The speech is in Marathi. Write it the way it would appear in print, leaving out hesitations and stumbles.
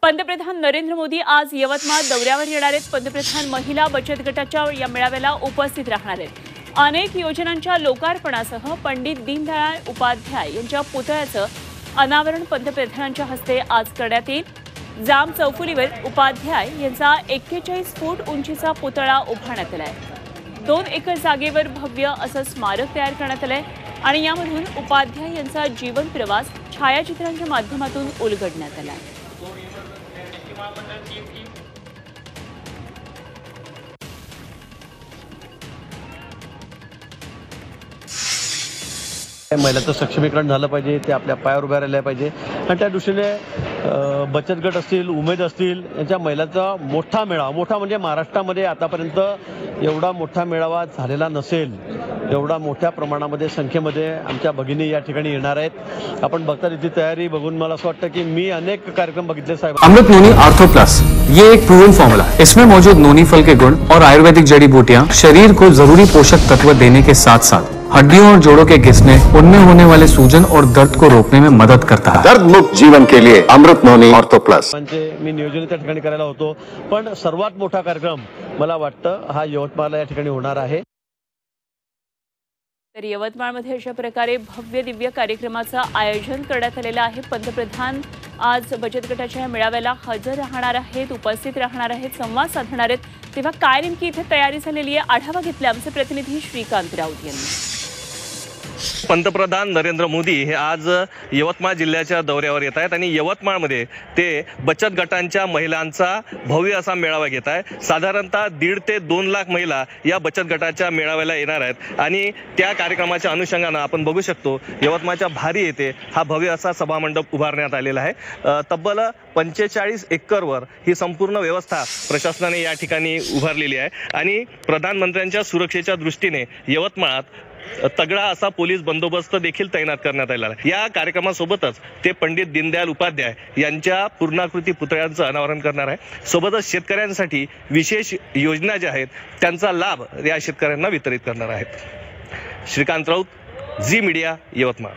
पंतप्रधान नरेंद्र मोदी आज यवतमाळ दौऱ्यावर येणार आहेत। पंतप्रधान महिला बचत गटाच्या या मेळाव्याला उपस्थित राहणार आहेत। अनेक योजनांच्या लोकार्पणासह पंडित दीनदयाळ उपाध्याय यांच्या पुतळ्याचं अनावरण पंतप्रधानांच्या हस्ते आज करण्यात येईल। जाम चौफुलीवर उपाध्याय यांचा 41 फूट उंचीचा पुतळा उभारण्यात आलाय। 2 एकर जागेवर भव्य असं स्मारक तयार करण्यात आलंय आणि यामधून उपाध्याय यांचा जीवन प्रवास छायाचित्रांच्या माध्यमातून उलगडण्यात आलाय। महिलांचं सक्षमीकरण झालं पाहिजे, ते आपल्या पायावर उभ्या राहिल्या पाहिजे आणि त्या दृष्टीने बचत गट असतील, उमेद असतील यांच्या महिलांचा मोठा मेळावा, मोठा म्हणजे महाराष्ट्रामध्ये आतापर्यंत एवढा मोठा मेळावा झालेला नसेल, एवढा मोठ्या प्रमाणामध्ये संख्येमध्ये आमच्या भगिनी या ठिकाणी येणार आहेत। आपण बघता इतकी तयारी बघून मला असं वाटतं की मी अनेक कार्यक्रम बघितले साहेब। अमृत नोनी आर्थो प्लस ये एक प्रूवन फॉर्मूला है। इसमें मौजूद नोनी फल के गुण और आयुर्वेदिक जड़ी बूटियां शरीर को जरूरी पोषक तत्व देने के साथ साथ हड्डियों और जोड़ों के घिसने, उनमें होने वाले सूजन और दर्द को रोकने में मदद करता है। दर्द मुक्त जीवन के लिए अमृत नोनी ऑर्थो प्लस। मी नियोजन त्या ठिकाणी करायला होतो, पण सर्वात मोठा कार्यक्रम मला वाटतं हा यवतमाळला या ठिकाणी होणार आहे। तर यवतमाळमध्ये अशा प्रकारे भव्य दिव्य कार्यक्रमाचं आयोजन करण्यात आलेलं आहे। पंतप्रधान आज बचत गटाच्या मेळाव्याला हजर राहणार आहेत, उपस्थित राहणार आहेत, संवाद साधणार आहेत। तेव्हा काय नेमकी इथे तयारी झालेली आहे, आढावा घेतला आमचे प्रतिनिधी श्रीकांत राऊत यांनी। पंतप्रधान नरेंद्र मोदी हे आज यवतमाळ जिल्ह्याच्या दौऱ्यावर येत आहेत आणि यवतमाळमध्ये ते बचत गटांच्या महिलांचा भव्य असा मेळावा घेत आहे। साधारणतः 1.5 ते 2 लाख महिला या बचत गटाच्या मेळाव्याला येणार आहेत आणि त्या कार्यक्रमाच्या अनुषंगानं आपण बघू शकतो यवतमाळच्या भारी येथे हा भव्य असा सभामंडप उभारण्यात आलेला आहे। तब्बल 45 एकरवर ही संपूर्ण व्यवस्था प्रशासनाने या ठिकाणी उभारलेली आहे आणि प्रधानमंत्र्यांच्या सुरक्षेच्या दृष्टीने यवतमाळात तगडा असा पोलीस बंदोबस्त देखील तैनात करण्यात आलेला आहे। या कार्यक्रमासोबतच ते पंडित दीनदयाळ उपाध्याय यांच्या पूर्णाकृती पुतळ्यांचं अनावरण करणार आहे। सोबतच शेतकऱ्यांसाठी विशेष योजना ज्या आहेत त्यांचा लाभ या शेतकऱ्यांना वितरित करणार आहेत। श्रीकांत राऊत, झी मीडिया, यवतमाळ।